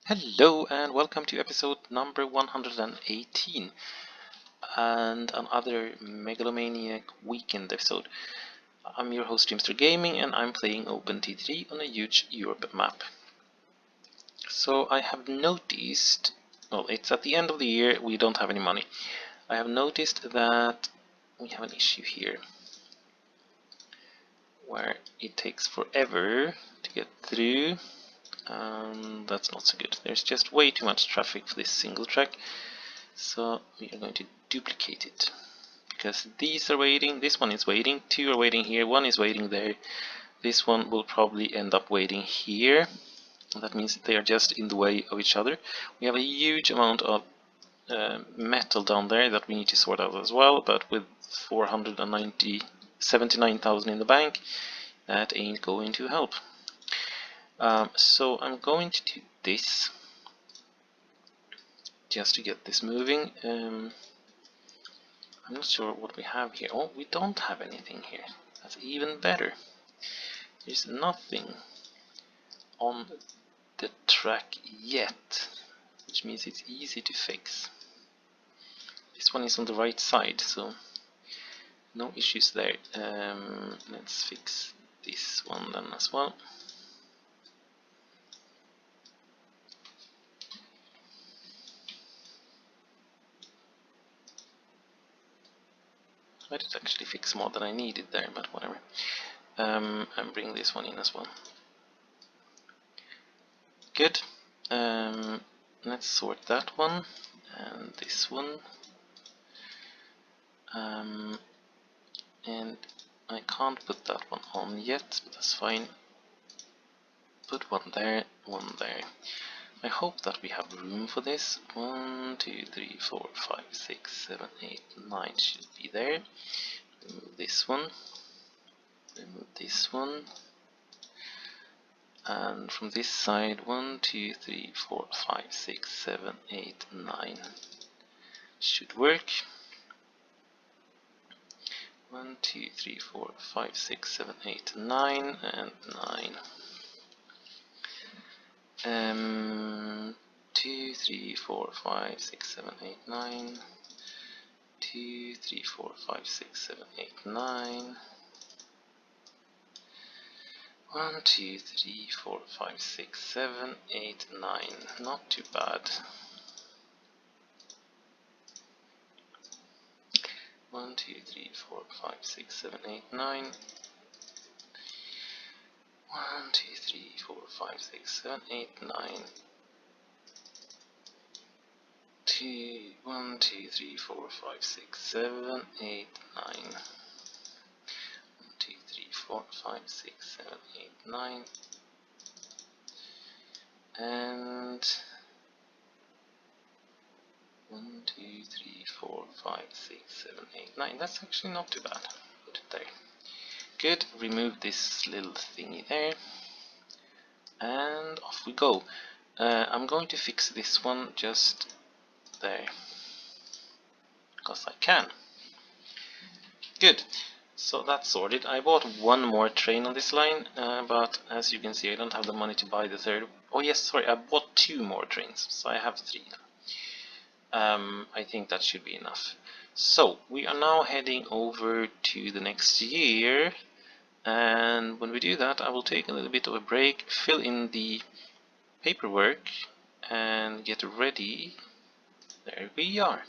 Hello and welcome to episode number 118 and another Megalomaniac weekend episode. I'm your host Jimster Gaming and I'm playing OpenTTD on a huge Europe map. So I have noticed, well, it's at the end of the year, we don't have any money. I have noticed that we have an issue here where it takes forever to get through. That's not so good. There's just way too much traffic for this single track. So we are going to duplicate it because these are waiting, this one is waiting, two are waiting here, one is waiting there, this one will probably end up waiting here. That means they are just in the way of each other. We have a huge amount of metal down there that we need to sort out as well, but with 479,000 in the bank, that ain't going to help. So I'm going to do this just to get this moving. I'm not sure what we have here. Oh, we don't have anything here. That's even better. There's nothing on the track yet, which means it's easy to fix. This one is on the right side, so no issues there. Let's fix this one then as well. I did actually fix more than I needed there, but whatever. And bring this one in as well. Good. Let's sort that one and this one. And I can't put that one on yet, but that's fine. Put one there, one there. I hope that we have room for this. 1, 2, 3, 4, 5, 6, 7, 8, 9 should be there. Remove this one. Remove this one. And from this side, 1, 2, 3, 4, 5, 6, 7, 8, 9 should work. 1, 2, 3, 4, 5, 6, 7, 8, 9 and 9. 2, 3, 4, 5, 6, 7, 8, 9. 2, 3, 4, 5, 6, 7, 8, 9. 1, 2, 3, 4, 5, 6, 7, 8, 9. Not too bad. 1, 2, 3, 4, 5, 6, 7, 8, 9. 1, 2, 3, 4, 5, 6, 7, 8, 9. 1, 2, 3, 4, 5, 6, 7, 8, 9. 1, 2, 3, 4, 5, 6, 7, 8, 9. And 1, 2, 3, 4, 5, 6, 7, 8, 9. That's actually not too bad. Put it there. Good. Remove this little thingy there. And off we go. I'm going to fix this one just there. Because I can. Good. So that's sorted. I bought one more train on this line, but as you can see I don't have the money to buy the third. Oh yes, sorry, I bought 2 more trains, so I have 3 now. I think that should be enough. So we are now heading over to the next year, and when we do that I will take a little bit of a break, fill in the paperwork and get ready. There we are.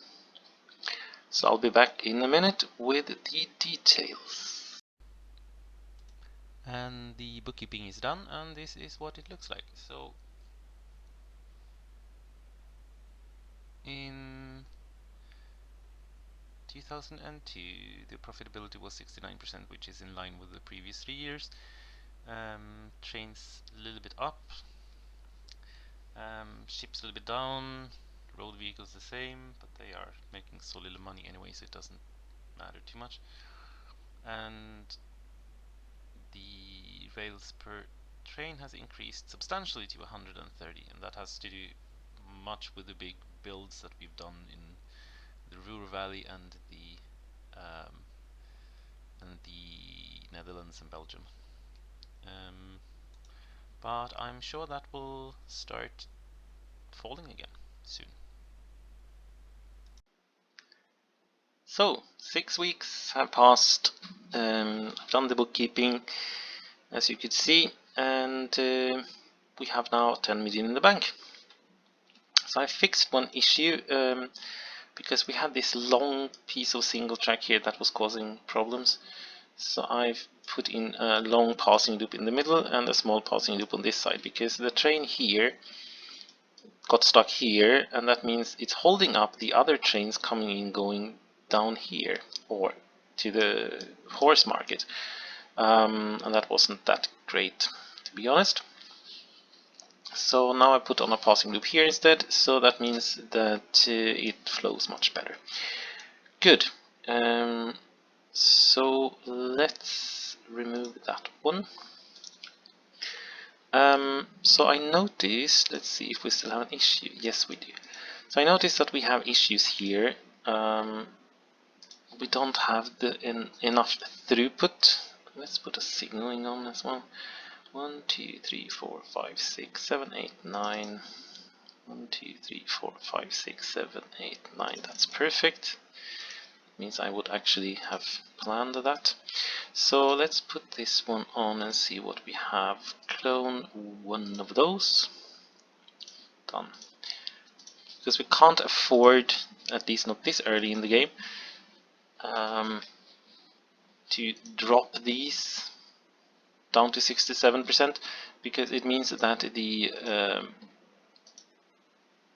So I'll be back in a minute with the details. And the bookkeeping is done, and this is what it looks like. So in 2002 the profitability was 69%, which is in line with the previous 3 years. Trains a little bit up, ships a little bit down, road vehicles the same, but they are making so little money anyway, so it doesn't matter too much. And the rails per train has increased substantially to 130, and that has to do much with the big builds that we've done in the Ruhr Valley and the Netherlands and Belgium. But I'm sure that will start falling again soon. So 6 weeks have passed. I've done the bookkeeping, as you could see, and we have now 10 million in the bank. So I fixed one issue because we had this long piece of single track here that was causing problems. So I've put in a long passing loop in the middle and a small passing loop on this side, because the train here got stuck here, and that means it's holding up the other trains coming in going down here or to the horse market, and that wasn't that great, to be honest. So now I put on a passing loop here instead, so that means that it flows much better. Good. So let's remove that one. So I noticed, let's see if we still have an issue. Yes, we do. So I noticed that we have issues here. We don't have enough throughput. Let's put a signaling on as well. 1, 2, 3, 4, 5, 6, 7, 8, 9. 1, 2, 3, 4, 5, 6, 7, 8, 9. That's perfect. Means I would actually have planned that. So let's put this one on and see what we have. Clone one of those. Done. Because we can't afford, at least not this early in the game, to drop these down to 67%, because it means that the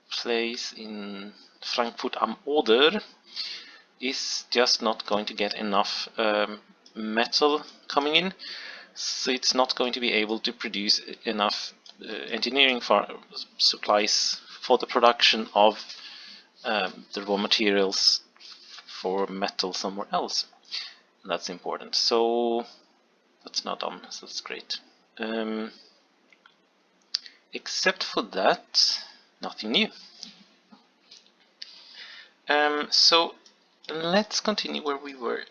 place in Frankfurt am Oder is just not going to get enough metal coming in, so it's not going to be able to produce enough engineering supplies for the production of the raw materials for metal somewhere else. That's important. So that's not done, so that's great. Except for that, nothing new. So let's continue where we were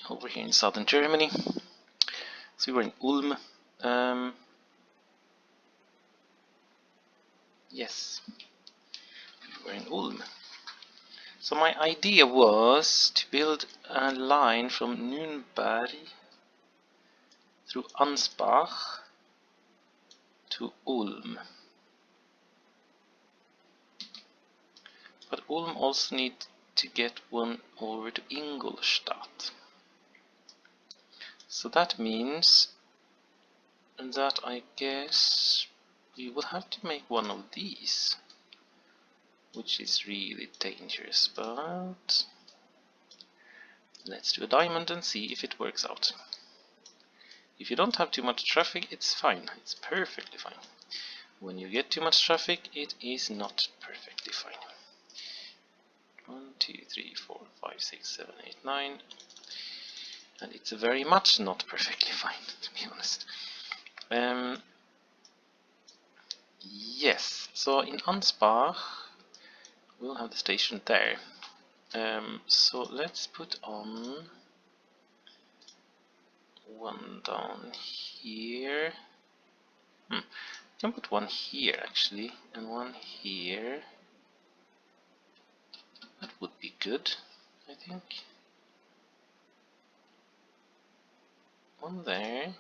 over here in southern Germany. So we were in Ulm. Yes, we were in Ulm. So my idea was to build a line from Nürnberg through Ansbach to Ulm. But Ulm also needs to get one over to Ingolstadt. So that means that I guess we will have to make one of these, which is really dangerous, but let's do a diamond and see if it works out. If you don't have too much traffic, it's fine. It's perfectly fine. When you get too much traffic, it is not perfectly fine. 1, 2, 3, 4, 5, 6, 7, 8, 9. And it's very much not perfectly fine, to be honest. Yes, so in Ansbach, we'll have the station there. So let's put on one down here. I can put one here actually, and one here. That would be good, I think. One there.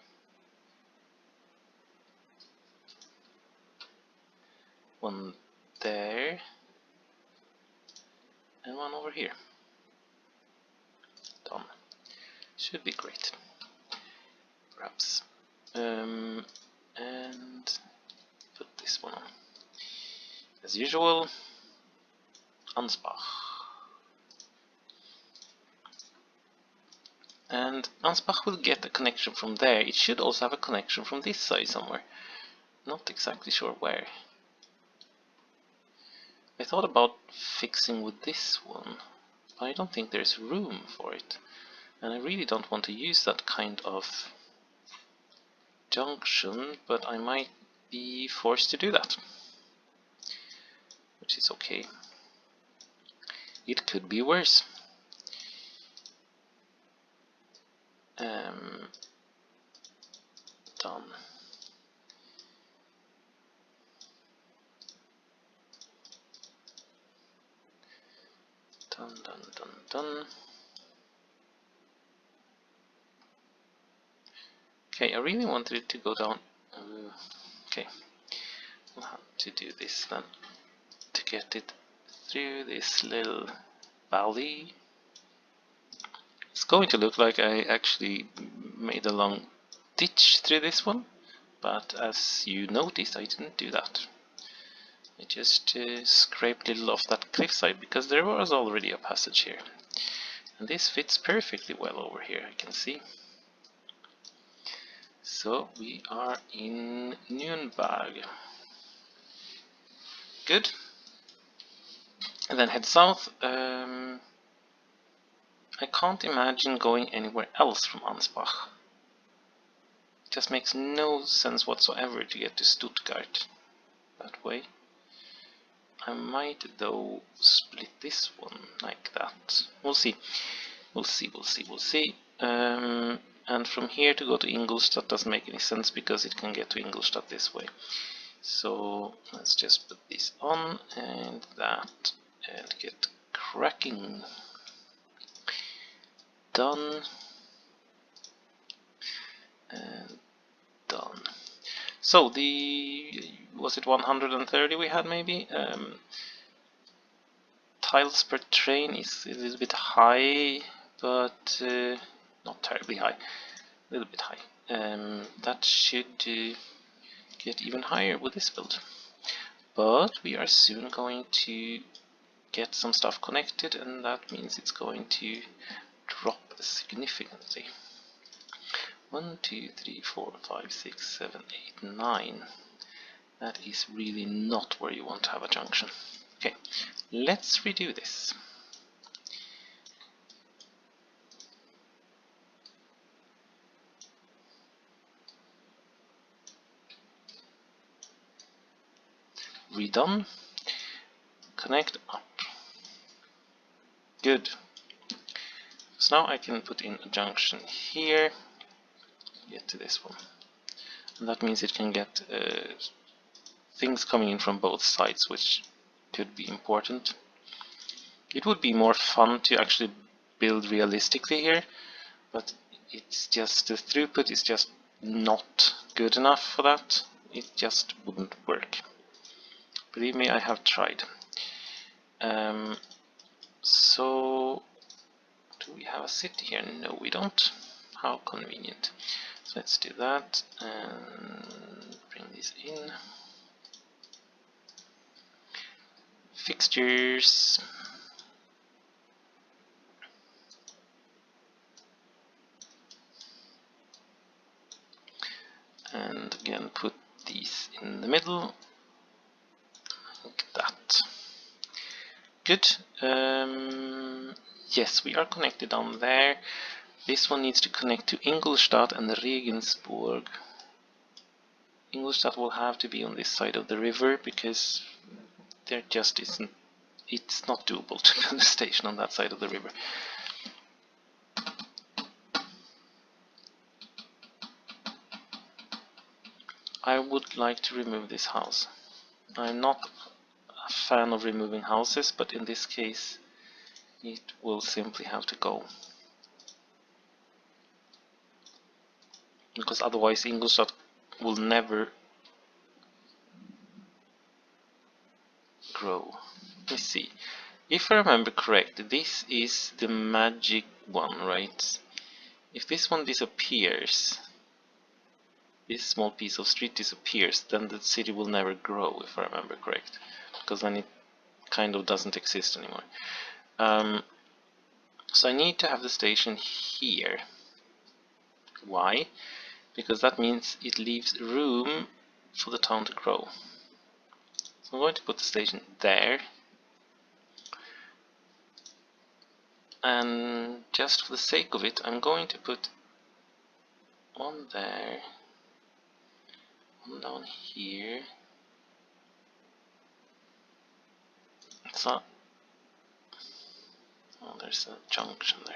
One there. And one over here. Done. Should be great. Perhaps. And put this one on. As usual, Ansbach. And Ansbach will get a connection from there. It should also have a connection from this side somewhere. Not exactly sure where. I thought about fixing with this one, but I don't think there's room for it. And I really don't want to use that kind of junction, but I might be forced to do that. Which is okay. It could be worse. Done. Done, done, done, done. Okay, I really wanted it to go down. Okay, we'll have to do this then to get it through this little valley. It's going to look like I actually made a long ditch through this one, but as you noticed, I didn't do that. I just scraped a little off that cliffside because there was already a passage here. And this fits perfectly well over here, I can see. So we are in Nürnberg. Good. And then head south. I can't imagine going anywhere else from Ansbach. It just makes no sense whatsoever to get to Stuttgart that way. I might though split this one like that. We'll see. We'll see, we'll see, we'll see. And from here to go to Ingolstadt doesn't make any sense because it can get to Ingolstadt this way. So let's just put this on and that and get cracking. Done and done. So was it 130 we had maybe? Tiles per train is a little bit high, but not terribly high, a little bit high. That should get even higher with this build. But we are soon going to get some stuff connected, and that means it's going to drop significantly. 1, 2, 3, 4, 5, 6, 7, 8, 9. That is really not where you want to have a junction. Okay, let's redo this. Redone. Connect up. Good. So now I can put in a junction here, get to this one. And that means it can get things coming in from both sides, which could be important. It would be more fun to actually build realistically here, but it's just, the throughput is just not good enough for that. It just wouldn't work. Believe me, I have tried. So, do we have a city here? No, we don't. How convenient. So let's do that and bring this in. Fixtures. And again, put these in the middle. Like that. Good. Yes, we are connected down there. This one needs to connect to Ingolstadt and Regensburg. Ingolstadt will have to be on this side of the river because there just isn't. It's not doable to build a station on that side of the river. I would like to remove this house. I'm not a fan of removing houses, but in this case it will simply have to go. Because otherwise Ingolstadt will never grow. Let me see. If I remember correct, this is the magic one, right? If this one disappears, this small piece of street disappears, then the city will never grow, if I remember correct. Because then it kind of doesn't exist anymore. So I need to have the station here. Why? Because that means it leaves room for the town to grow. So I'm going to put the station there. And just for the sake of it, I'm going to put one there, one down here. So, oh, there's a junction there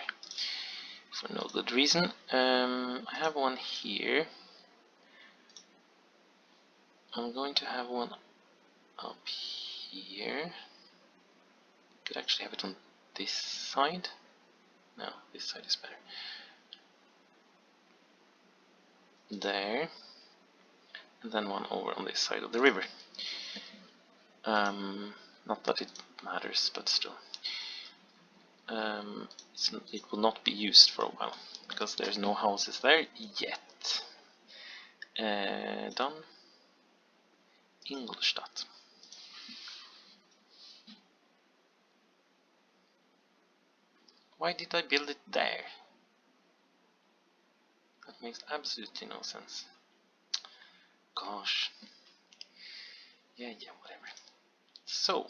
for no good reason. I have one here. I'm going to have one up here. Could actually have it on this side. No, this side is better. There. And then one over on this side of the river. Not that it matters, but still. It will not be used for a while, because there's no houses there yet. Done. Ingolstadt. Why did I build it there? That makes absolutely no sense. Gosh. Yeah, whatever. So,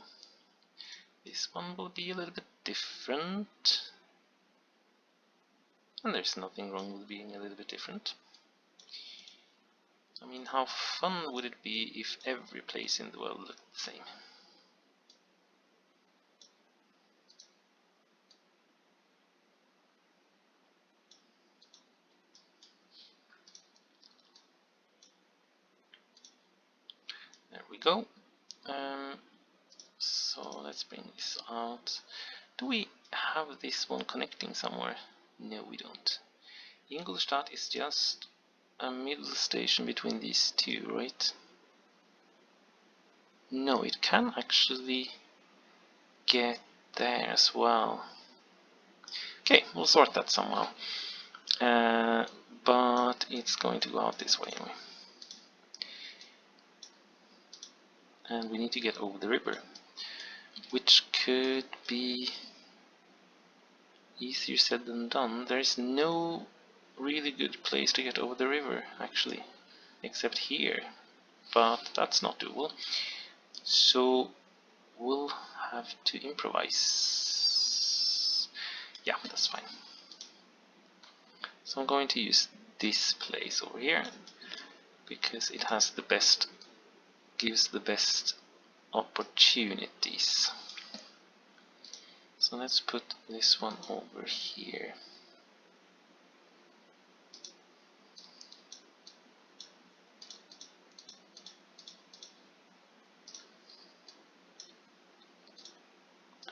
this one will be a little bit different. And there's nothing wrong with being a little bit different. I mean, how fun would it be if every place in the world looked the same? There we go. So let's bring this out. Do we have this one connecting somewhere? No, we don't. Ingolstadt is just a middle station between these two, right? No, it can actually get there as well. Okay, we'll sort that somehow. But it's going to go out this way anyway. And we need to get over the river, which could be easier said than done. There's no really good place to get over the river, actually, except here. But that's not doable. So we'll have to improvise. Yeah, that's fine. So I'm going to use this place over here because it has the best, gives the best opportunities. So let's put this one over here.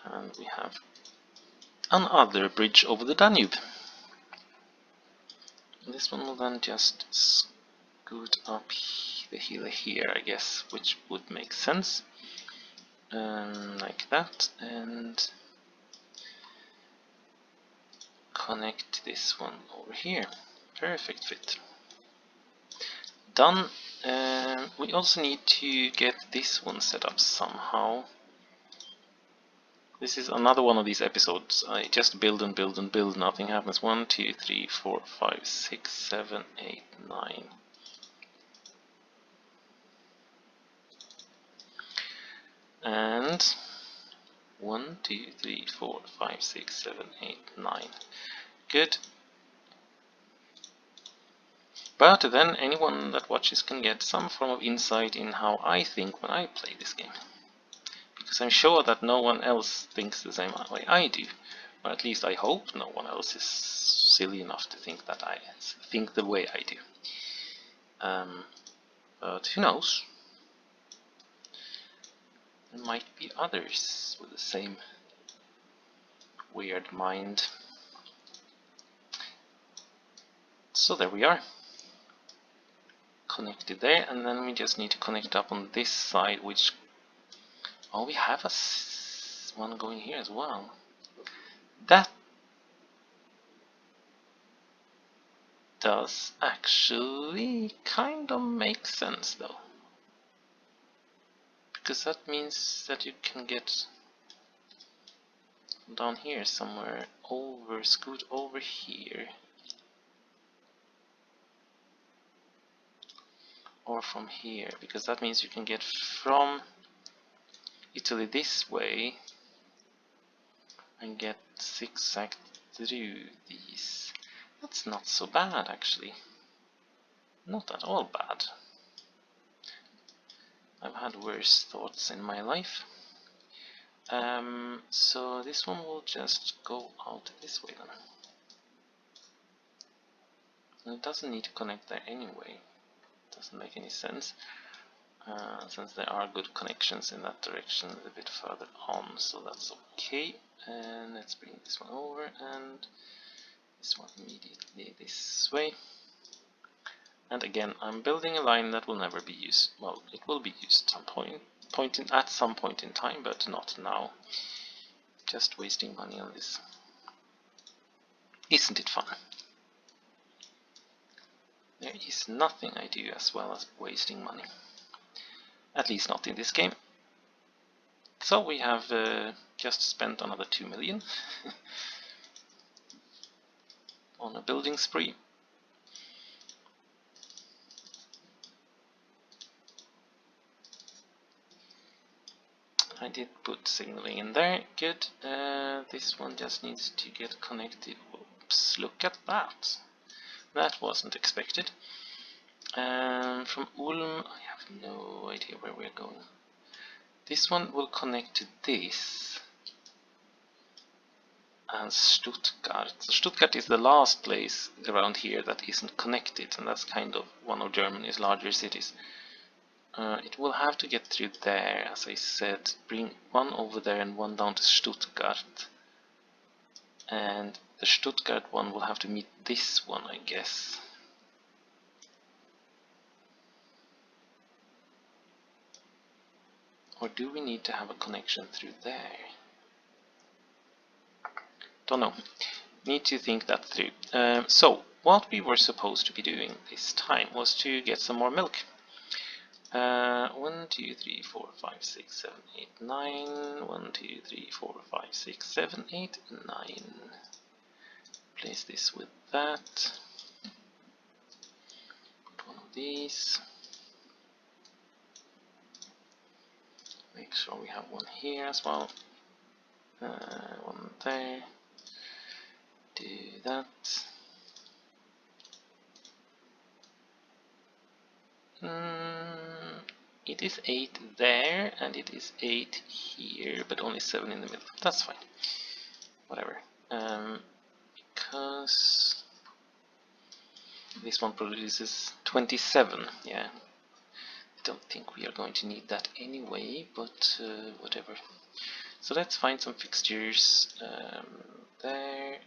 And we have another bridge over the Danube. This one will then just scoot up the hill here, I guess, which would make sense. Like that, and connect this one over here. Perfect fit. Done. We also need to get this one set up somehow. This is another one of these episodes. I just build and build and build, nothing happens. 1, 2, 3, 4, 5, 6, 7, 8, 9. And 1, 2, 3, 4, 5, 6, 7, 8, 9. Good. But then anyone that watches can get some form of insight in how I think when I play this game. Because I'm sure that no one else thinks the same way I do. Or at least I hope no one else is silly enough to think that I think the way I do. But who knows? There might be others with the same weird mind. So there we are. Connected there, and then we just need to connect up on this side, which... Oh, we have one going here as well. That does actually kind of make sense, though. Because that means that you can get down here somewhere, scoot over here. Or from here, because that means you can get from Italy this way and get zigzag through these. That's not so bad, actually. Not at all bad. I've had worse thoughts in my life. So this one will just go out this way then. And it doesn't need to connect there anyway. Doesn't make any sense. since there are good connections in that direction a bit further on, so that's okay. And let's bring this one over and this one immediately this way. And again, I'm building a line that will never be used. Well, it will be used at some point in time, but not now. Just wasting money on this. Isn't it fun? There is nothing I do as well as wasting money. At least not in this game. So we have just spent another 2 million on a building spree. I did put signaling in there, good. This one just needs to get connected. Oops, look at that. That wasn't expected. From Ulm, I have no idea where we're going. This one will connect to this. And Stuttgart. So Stuttgart is the last place around here that isn't connected, and that's kind of one of Germany's larger cities. It will have to get through there, as I said. Bring one over there and one down to Stuttgart. And the Stuttgart one will have to meet this one, I guess. Or do we need to have a connection through there? Don't know. Need to think that through. So, what we were supposed to be doing this time was to get some more milk. 1, 2, 3, 4, 5, 6, 7, 8, 9. 1, 2, 3, 4, 5, 6, 7, 8, 9. Place this with that. Put one of these. Make sure we have one here as well. One there. Do that. It is 8 there, and it is 8 here, but only 7 in the middle. That's fine. Whatever. Because this one produces 27. Yeah. I don't think we are going to need that anyway, but whatever. So let's find some fixtures there.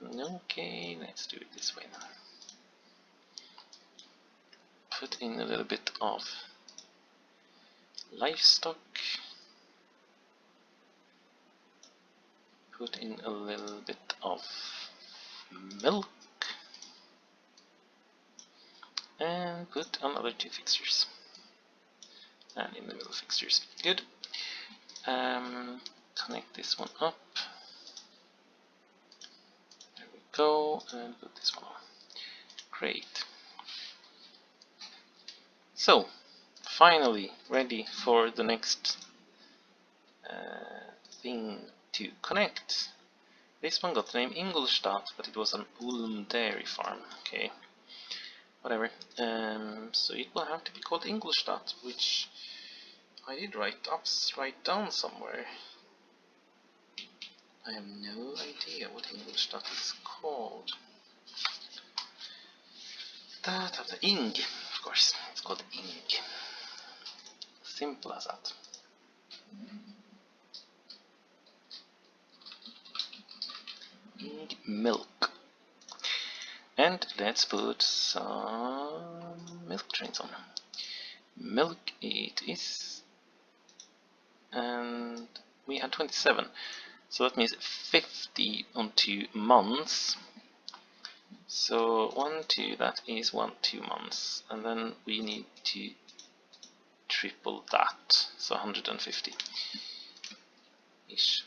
Okay, let's do it this way now. Put in a little bit of livestock. Put in a little bit of milk. And put another 2 fixtures. And in the middle fixtures. Good. Connect this one up. There we go. And put this one on. Great. So, finally ready for the next thing to connect. This one got the name Ingolstadt, but it was an Ulm dairy farm. Okay, whatever. So it will have to be called Ingolstadt, which I did write down somewhere. I have no idea what Ingolstadt is called. Ing, of course, it's called Ing. Simple as that. Ing milk. And let's put some milk trains on. Milk it is. And we had 27. So that means 50 on 2 months. So 1, 2, that is 1, 2 months. And then we need to triple that. So 150 ish.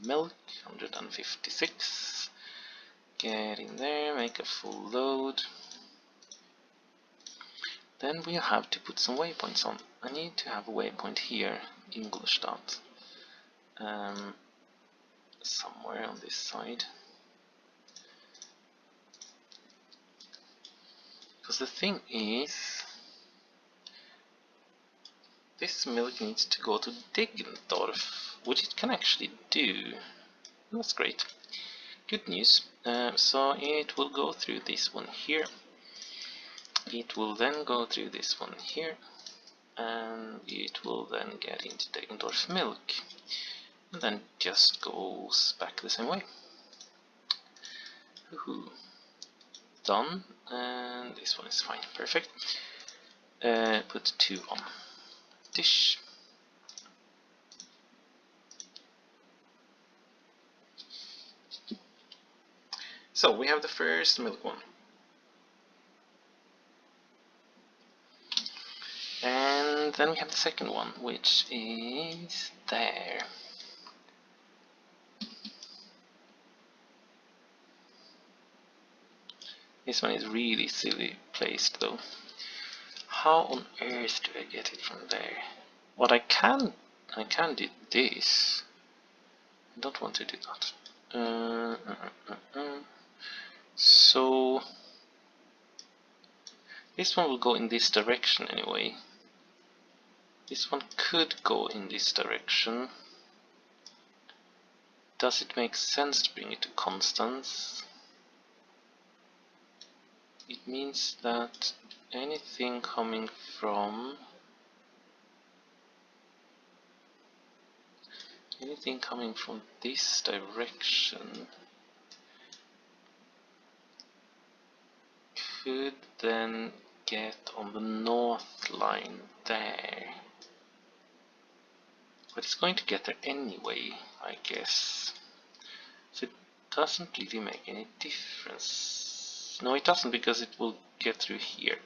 Milk 156. Get in there, make a full load. Then we'll have to put some waypoints on. I need to have a waypoint here, Ingolstadt. Somewhere on this side. Because the thing is, this milk needs to go to Deggendorf, which it can actually do. That's great. Good news. So it will go through this one here. it will then go through this one here, and it will then get into Deggendorf milk, and then just goes back the same way. Woohoo. Done, and this one is fine, perfect. Put 2 on dish. So we have the first milk one. And then we have the second one, which is there. This one is really silly placed though. How on earth do I get it from there? What I can do this. I don't want to do that. So this one will go in this direction anyway. This one could go in this direction. Does it make sense to bring it to Constance? It means that anything coming from this direction could then get on the north line there. But it's going to get there anyway, I guess. So it doesn't really make any difference. No, it doesn't, because it will get through here.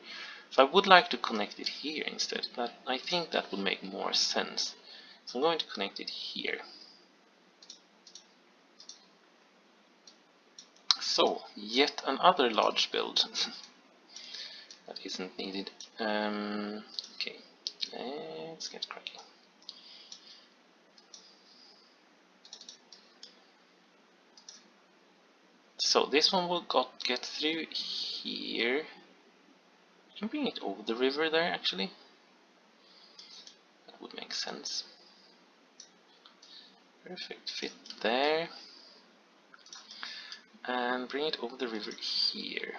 So I would like to connect it here instead. I think that would make more sense. So I'm going to connect it here. So, yet another large build that isn't needed. Okay, let's get cracking. So this one will get through here. You can bring it over the river there, actually. That would make sense. Perfect fit there. And bring it over the river here.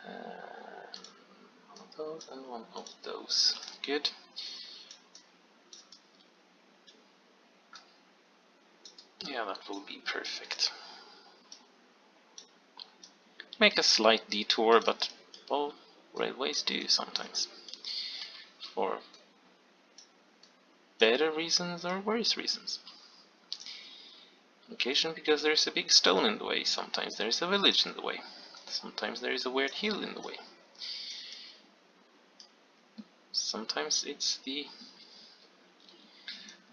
One of those and one of those. Good. Yeah, that will be perfect. Make a slight detour, but well, railways do sometimes. For better reasons or worse reasons. Occasionally because there's a big stone in the way, sometimes there's a village in the way, sometimes there is a weird hill in the way. Sometimes it's the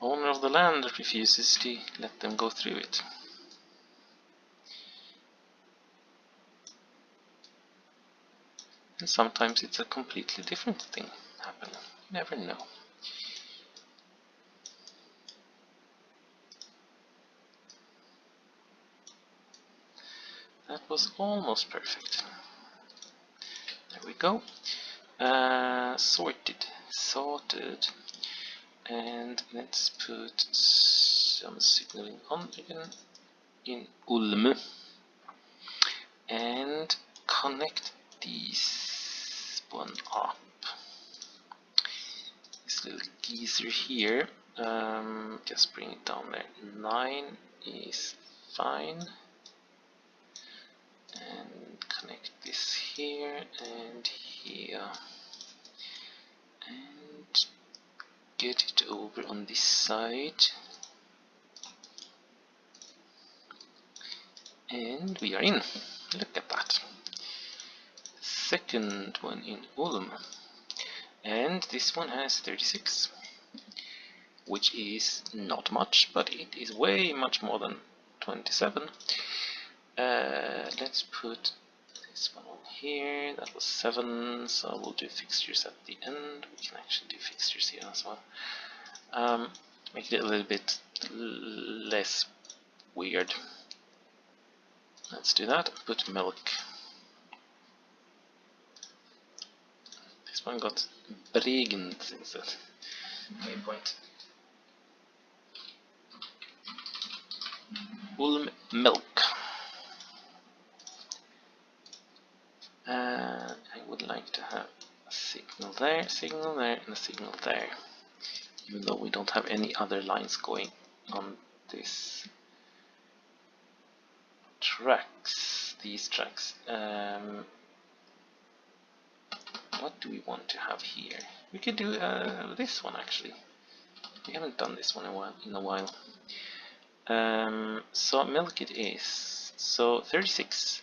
owner of the land that refuses to let them go through it. And sometimes it's a completely different thing happening. You never know. That was almost perfect. There we go. Sorted. And let's put some signaling on again in Ulm. And connect these one up. This little geezer here, just bring it down there. 9 is fine. And connect this here and here. And get it over on this side. And we are in. Look at that. Second one in Ulm. And this one has 36, which is not much, but it is way much more than 27. Let's put this one on here. That was 7, so we'll do fixtures at the end. We can actually do fixtures here as well. Make it a little bit less weird. Let's do that. Put milk. This one got Bregent instead. Okay, point. Ulm milk. I would like to have a signal there, and a signal there, even though we don't have any other lines going on these tracks. What do we want to have here? We could do this one actually. We haven't done this one in a while. So milk it is. So 36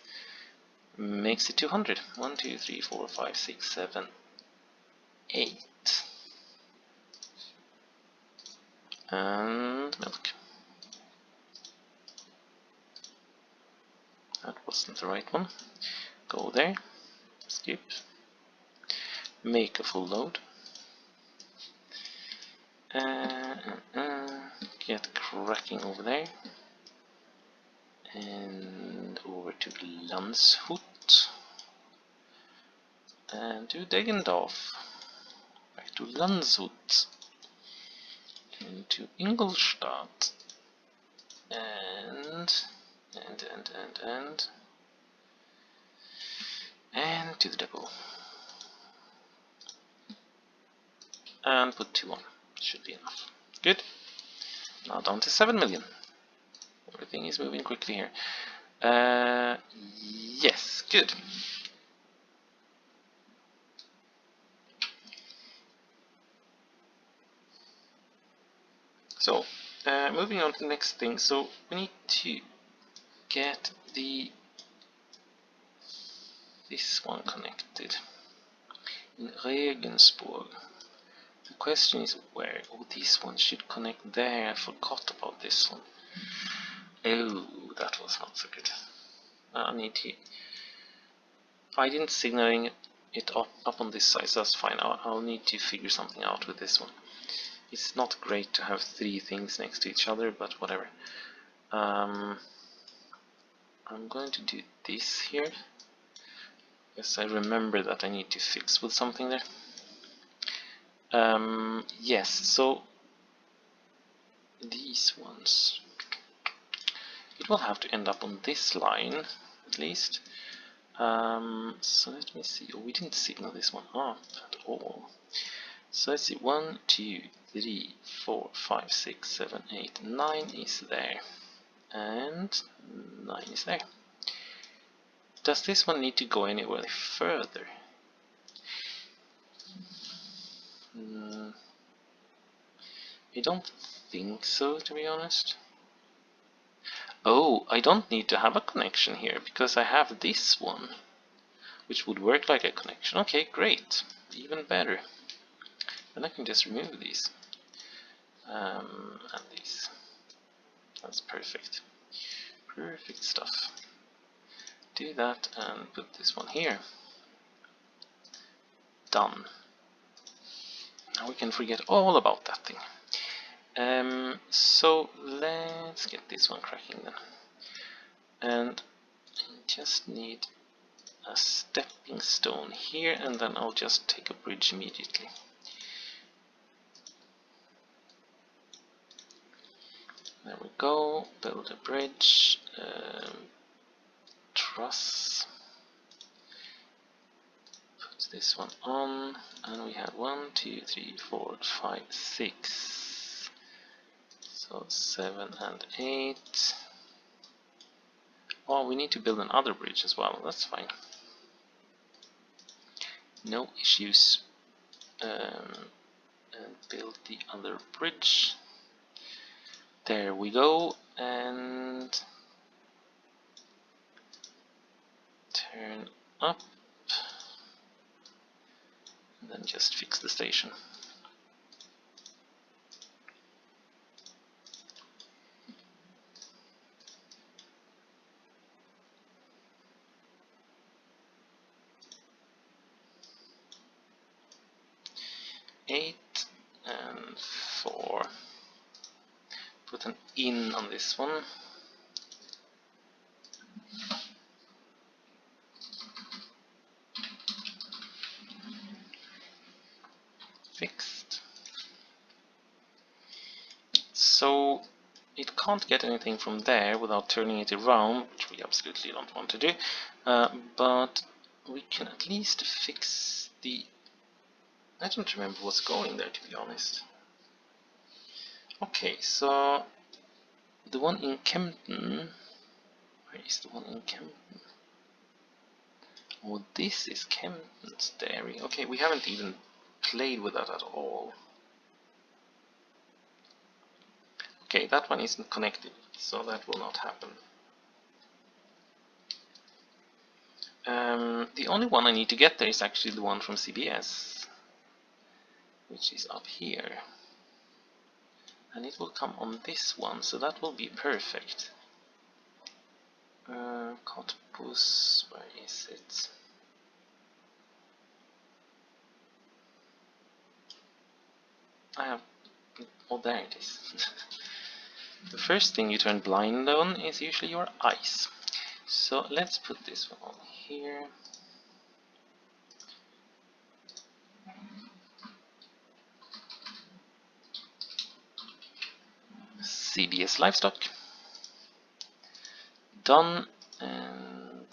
makes it 200. 1, 2, 3, 4, 5, 6, 7, 8. And milk. That wasn't the right one. Go there. Skip. Make a full load. Get cracking over there. And over to Landshut. And to Deggendorf. Back to Landshut. And to Ingolstadt. And to the depot. And put 2 on. Should be enough. Good. Now down to 7 million. Everything is moving quickly here. Yes, good. So, moving on to the next thing. So, we need to get this one connected in Regensburg. The question is where? Oh, this one should connect there. I forgot about this one. Oh, that was not so good. I need to. I didn't signal it up on this side, so that's fine. I'll need to figure something out with this one. It's not great to have 3 things next to each other, but whatever. I'm going to do this here. Yes, I remember that I need to fix with something there. Yes, so these ones, it will have to end up on this line at least. So let me see. Oh, we didn't signal this one up at all. So let's see. 1, 2, 3, 4, 5, 6, 7, 8, 9 is there, and 9 is there. Does this one need to go anywhere further? I don't think so, to be honest. Oh, I don't need to have a connection here because I have this one, which would work like a connection. Okay, great, even better. Then I can just remove these and these. That's perfect. Perfect stuff. Do that and put this one here. Done. Now we can forget all about that thing. So let's get this one cracking then. And I just need a stepping stone here, and then I'll just take a bridge immediately. There we go. Build a bridge. Truss. Put this one on, and we have 1, 2, 3, 4, 5, 6. So 7 and 8. Oh, we need to build another bridge as well. That's fine. No issues. And build the other bridge. There we go. And turn up. And then just fix the station. Eight and 4. Put an in on this one. Fixed. So it can't get anything from there without turning it around, which we absolutely don't want to do. But we can at least fix the... I don't remember what's going there, to be honest. Okay, so the one in Kempten... Where is the one in Kempten? Oh, this is Kempten's dairy. Okay, we haven't even played with that at all. Okay, that one isn't connected, so that will not happen. The only one I need to get there is actually the one from CBS, which is up here. And it will come on this one, so that will be perfect. Cottbus, where is it? Oh, there it is. The first thing you turn blind on is usually your eyes. So let's put this one on here. CBS Livestock. Done, and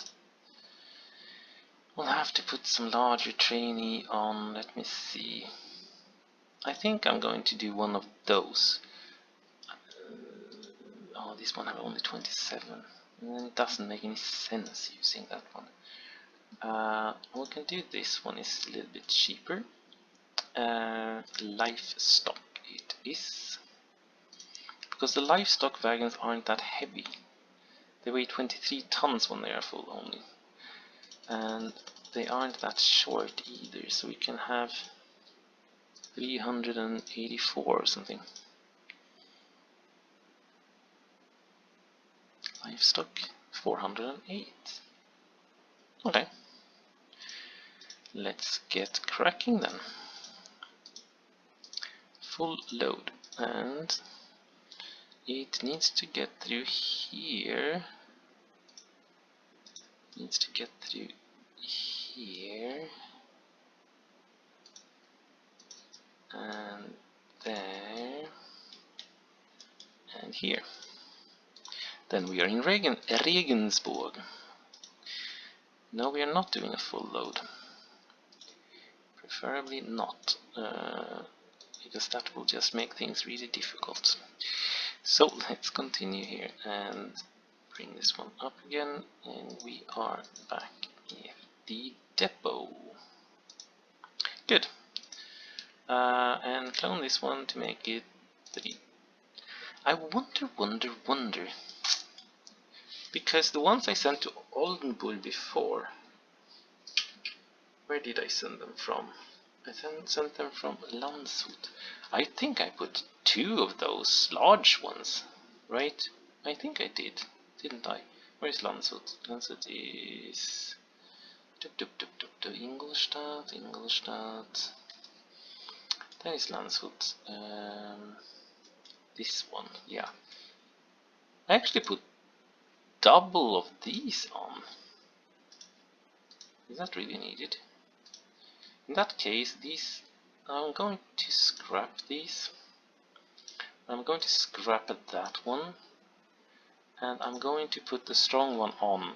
we'll have to put some larger trainee on. Let me see. I think I'm going to do one of those. Oh, this one has only 27. It doesn't make any sense using that one. We can do this one, is a little bit cheaper. Livestock it is. Because the livestock wagons aren't that heavy. They weigh 23 tons when they are full only. And they aren't that short either, so we can have 384 or something. Livestock 408. Okay. Let's get cracking then. Full load, and it needs to get through here. Needs to get through here. And there. And here. Then we are in Regensburg. No, we are not doing a full load. Preferably not, because that will just make things really difficult. So let's continue here and bring this one up again, and we are back in the depot. Good. And clone this one to make it 3. I wonder. Because the ones I sent to Oldenburg before, where did I send them from? I sent them from Landshut. I think I put 2 of those large ones, right? I think I did, didn't I? Where is Landshut? Landshut is... Ingolstadt. That is Landshut. This one, yeah. I actually put double of these on. Is that really needed? In that case, these, I'm going to scrap these. I'm going to scrap that one, and I'm going to put the strong one on.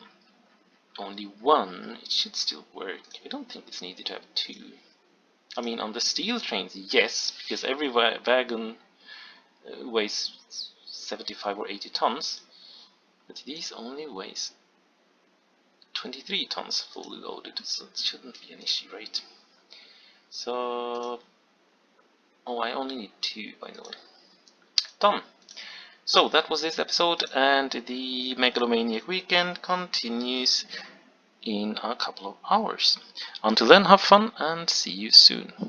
Only one, it should still work. I don't think it's needed to have 2. I mean, on the steel trains, yes, because every wagon weighs 75 or 80 tons, but these only weighs 23 tons fully loaded, so it shouldn't be an issue, right? So, oh, I only need 2, by the way. Done. So that was this episode, and the Megalomaniac weekend continues in a couple of hours. Until then, have fun and see you soon.